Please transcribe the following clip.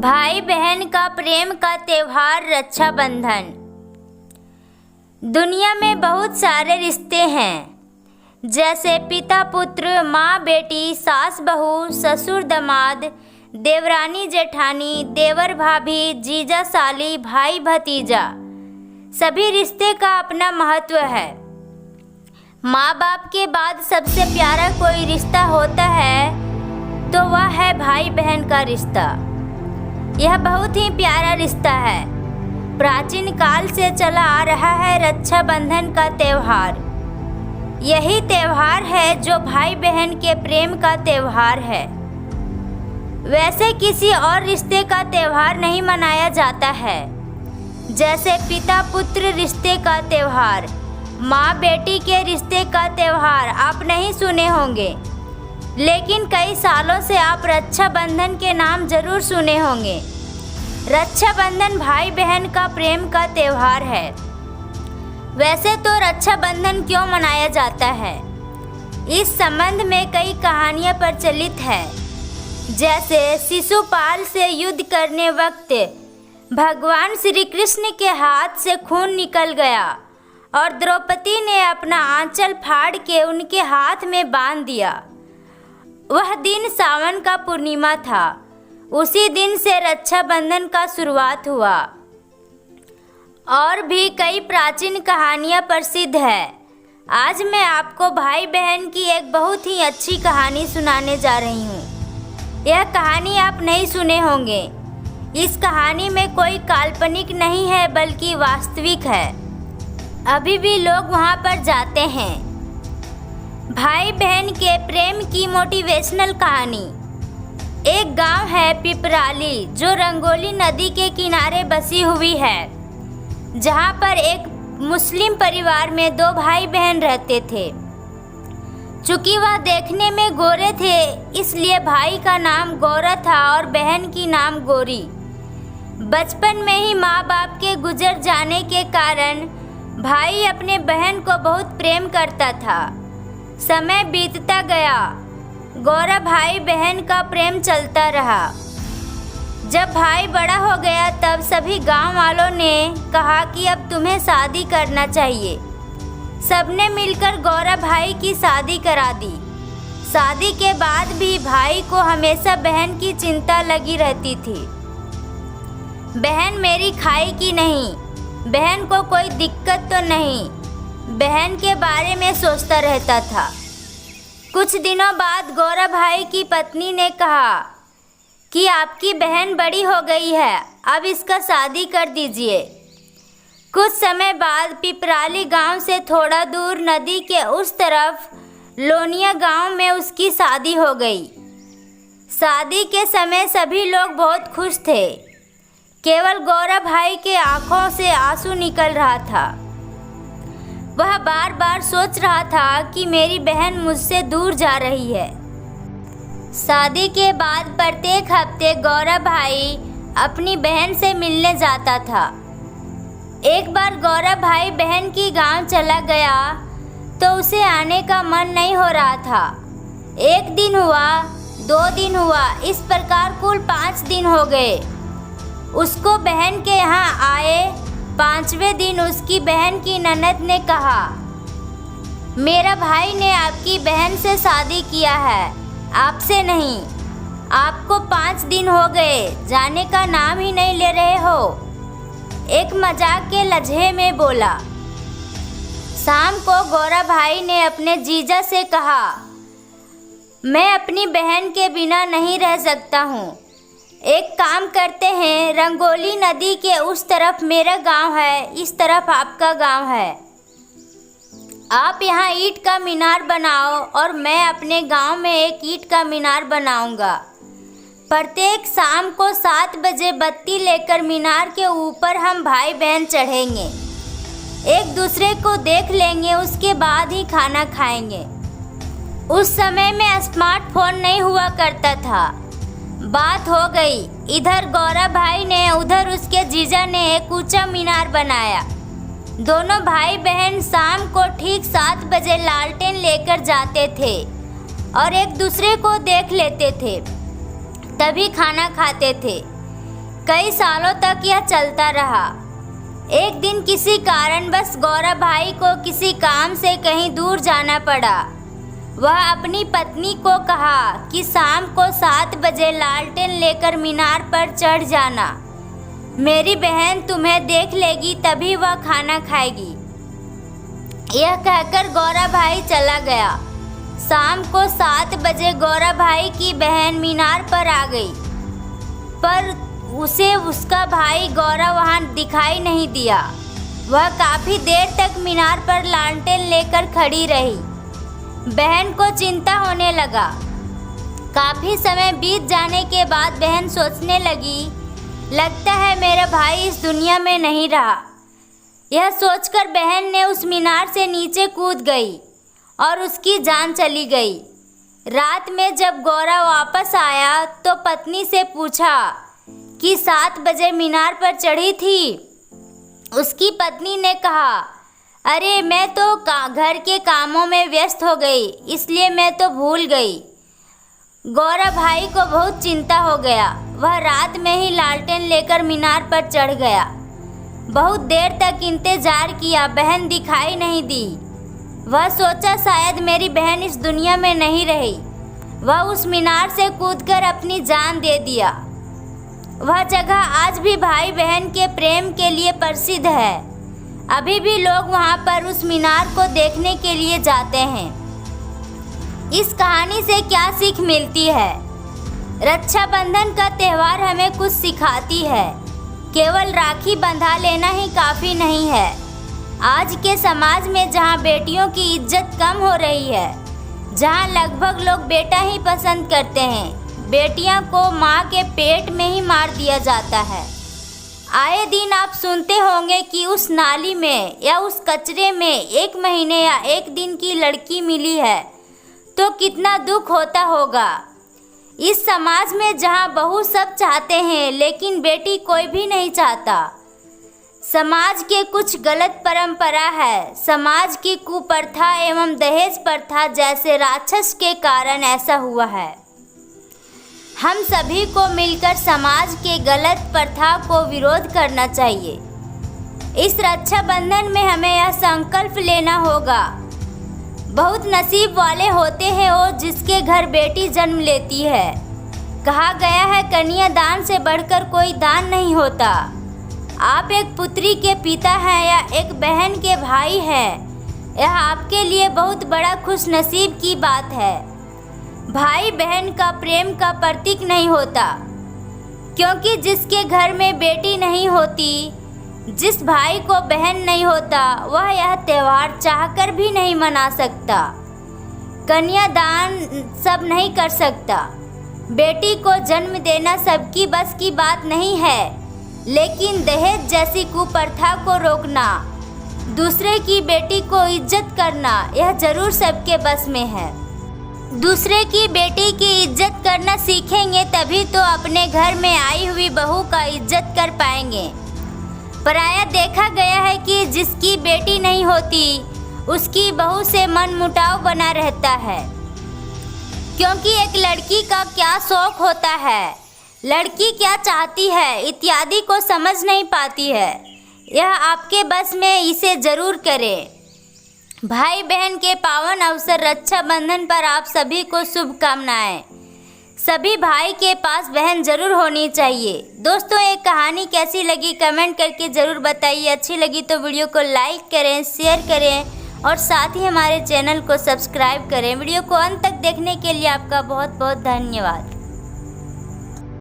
भाई बहन का प्रेम का त्योहार रक्षाबंधन। दुनिया में बहुत सारे रिश्ते हैं, जैसे पिता पुत्र, माँ बेटी, सास बहू, ससुर दामाद, देवरानी जेठानी, देवर भाभी, जीजा साली, भाई भतीजा। सभी रिश्ते का अपना महत्व है। माँ बाप के बाद सबसे प्यारा कोई रिश्ता होता है तो वह है भाई बहन का रिश्ता। यह बहुत ही प्यारा रिश्ता है। प्राचीन काल से चला आ रहा है रक्षाबंधन का त्यौहार। यही त्यौहार है जो भाई बहन के प्रेम का त्यौहार है। वैसे किसी और रिश्ते का त्यौहार नहीं मनाया जाता है, जैसे पिता पुत्र रिश्ते का त्यौहार, माँ बेटी के रिश्ते का त्यौहार आप नहीं सुने होंगे, लेकिन कई सालों से आप रक्षाबंधन के नाम जरूर सुने होंगे। रक्षाबंधन भाई बहन का प्रेम का त्यौहार है। वैसे तो रक्षाबंधन क्यों मनाया जाता है, इस संबंध में कई कहानियाँ प्रचलित है। जैसे शिशुपाल से युद्ध करने वक्त भगवान श्री कृष्ण के हाथ से खून निकल गया और द्रौपदी ने अपना आंचल फाड़ के उनके हाथ में बांध दिया। वह दिन सावन का पूर्णिमा था। उसी दिन से रक्षाबंधन का शुरुआत हुआ। और भी कई प्राचीन कहानियाँ प्रसिद्ध है। आज मैं आपको भाई बहन की एक बहुत ही अच्छी कहानी सुनाने जा रही हूँ। यह कहानी आप नहीं सुने होंगे। इस कहानी में कोई काल्पनिक नहीं है, बल्कि वास्तविक है। अभी भी लोग वहाँ पर जाते हैं। भाई बहन के प्रेम की मोटिवेशनल कहानी। एक गांव है पिपराली, जो रंगोली नदी के किनारे बसी हुई है, जहां पर एक मुस्लिम परिवार में दो भाई बहन रहते थे। चूंकि वह देखने में गोरे थे, इसलिए भाई का नाम गौरा था और बहन की नाम गोरी। बचपन में ही माँ बाप के गुजर जाने के कारण भाई अपने बहन को बहुत प्रेम करता था। समय बीतता गया, गौरा भाई बहन का प्रेम चलता रहा। जब भाई बड़ा हो गया तब सभी गांव वालों ने कहा कि अब तुम्हें शादी करना चाहिए। सबने मिलकर गौरा भाई की शादी करा दी। शादी के बाद भी भाई को हमेशा बहन की चिंता लगी रहती थी। बहन मेरी खाएगी नहीं, बहन को कोई दिक्कत तो नहीं, बहन के बारे में सोचता रहता था। कुछ दिनों बाद गौरा भाई की पत्नी ने कहा कि आपकी बहन बड़ी हो गई है, अब इसका शादी कर दीजिए। कुछ समय बाद पिपराली गांव से थोड़ा दूर नदी के उस तरफ लोनिया गांव में उसकी शादी हो गई। शादी के समय सभी लोग बहुत खुश थे। केवल गौरा भाई के आंखों से आंसू निकल रहा था। वह बार बार सोच रहा था कि मेरी बहन मुझसे दूर जा रही है। शादी के बाद प्रत्येक हफ्ते गौरा भाई अपनी बहन से मिलने जाता था। एक बार गौरा भाई बहन की गांव चला गया तो उसे आने का मन नहीं हो रहा था। एक दिन हुआ, 2 दिन हुआ, इस प्रकार कुल 5 दिन हो गए। उसको बहन के यहाँ आए 5वें दिन उसकी बहन की ननद ने कहा, मेरा भाई ने आपकी बहन से शादी किया है, आपसे नहीं। आपको 5 दिन हो गए, जाने का नाम ही नहीं ले रहे हो। एक मजाक के लहजे में बोला। शाम को गौरा भाई ने अपने जीजा से कहा, मैं अपनी बहन के बिना नहीं रह सकता हूँ। एक काम करते हैं, रंगोली नदी के उस तरफ मेरा गांव है, इस तरफ आपका गांव है। आप यहाँ ईंट का मीनार बनाओ और मैं अपने गांव में एक ईंट का मीनार बनाऊंगा। प्रत्येक शाम को 7 बजे बत्ती लेकर मीनार के ऊपर हम भाई बहन चढ़ेंगे। एक दूसरे को देख लेंगे, उसके बाद ही खाना खाएंगे। उस समय में स्मार्टफोन नहीं हुआ करता था। बात हो गई, इधर गौरा भाई ने, उधर उसके जीजा ने एक ऊंचा मीनार बनाया। दोनों भाई बहन शाम को ठीक 7 बजे लालटेन लेकर जाते थे और एक दूसरे को देख लेते थे, तभी खाना खाते थे। कई सालों तक यह चलता रहा। एक दिन किसी कारणवश गौरव भाई को किसी काम से कहीं दूर जाना पड़ा। वह अपनी पत्नी को कहा कि शाम को 7 बजे लालटेन लेकर मीनार पर चढ़ जाना। मेरी बहन तुम्हें देख लेगी तभी वह खाना खाएगी। यह कहकर गौरव भाई चला गया। शाम को 7 बजे गौरव भाई की बहन मीनार पर आ गई, पर उसे उसका भाई गौरव वहाँ दिखाई नहीं दिया। वह काफ़ी देर तक मीनार पर लालटेन लेकर खड़ी रही। बहन को चिंता होने लगा। काफ़ी समय बीत जाने के बाद बहन सोचने लगी, लगता है मेरा भाई इस दुनिया में नहीं रहा। यह सोचकर बहन ने उस मीनार से नीचे कूद गई और उसकी जान चली गई। रात में जब गौरव वापस आया तो पत्नी से पूछा कि 7 बजे मीनार पर चढ़ी थी। उसकी पत्नी ने कहा, अरे मैं तो घर के कामों में व्यस्त हो गई, इसलिए मैं तो भूल गई। गौरव भाई को बहुत चिंता हो गया। वह रात में ही लालटेन लेकर मीनार पर चढ़ गया। बहुत देर तक इंतजार किया, बहन दिखाई नहीं दी। वह सोचा शायद मेरी बहन इस दुनिया में नहीं रही। वह उस मीनार से कूदकर अपनी जान दे दिया। वह जगह आज भी भाई बहन के प्रेम के लिए प्रसिद्ध है। अभी भी लोग वहां पर उस मीनार को देखने के लिए जाते हैं। इस कहानी से क्या सीख मिलती है? रक्षाबंधन का त्यौहार हमें कुछ सिखाती है। केवल राखी बंधा लेना ही काफ़ी नहीं है। आज के समाज में जहां बेटियों की इज्जत कम हो रही है, जहां लगभग लोग बेटा ही पसंद करते हैं, बेटियां को मां के पेट में ही मार दिया जाता है। आए दिन आप सुनते होंगे कि उस नाली में या उस कचरे में 1 महीने या 1 दिन की लड़की मिली है, तो कितना दुख होता होगा। इस समाज में जहां बहू सब चाहते हैं लेकिन बेटी कोई भी नहीं चाहता। समाज के कुछ गलत परंपरा है। समाज की कुप्रथा एवं दहेज प्रथा जैसे राक्षस के कारण ऐसा हुआ है। हम सभी को मिलकर समाज के गलत प्रथा को विरोध करना चाहिए। इस रक्षाबंधन में हमें यह संकल्प लेना होगा, बहुत नसीब वाले होते हैं वो जिसके घर बेटी जन्म लेती है। कहा गया है कन्यादान से बढ़कर कोई दान नहीं होता। आप एक पुत्री के पिता हैं या एक बहन के भाई हैं, यह आपके लिए बहुत बड़ा खुशनसीब की बात है। भाई बहन का प्रेम का प्रतीक नहीं होता, क्योंकि जिसके घर में बेटी नहीं होती, जिस भाई को बहन नहीं होता, वह यह त्यौहार चाहकर भी नहीं मना सकता। कन्यादान सब नहीं कर सकता। बेटी को जन्म देना सबकी बस की बात नहीं है, लेकिन दहेज जैसी कुप्रथा को रोकना, दूसरे की बेटी को इज्जत करना, यह जरूर सबके बस में है। दूसरे की बेटी की इज्जत करना सीखेंगे तभी तो अपने घर में आई हुई बहू का इज्जत कर पाएंगे। प्रायः देखा गया है कि जिसकी बेटी नहीं होती उसकी बहू से मनमुटाव बना रहता है, क्योंकि एक लड़की का क्या शौक होता है, लड़की क्या चाहती है इत्यादि को समझ नहीं पाती है। यह आपके बस में, इसे जरूर करें। भाई बहन के पावन अवसर रक्षाबंधन पर आप सभी को शुभकामनाएं। सभी भाई के पास बहन जरूर होनी चाहिए। दोस्तों, एक कहानी कैसी लगी कमेंट करके ज़रूर बताइए। अच्छी लगी तो वीडियो को लाइक करें, शेयर करें और साथ ही हमारे चैनल को सब्सक्राइब करें। वीडियो को अंत तक देखने के लिए आपका बहुत बहुत धन्यवाद।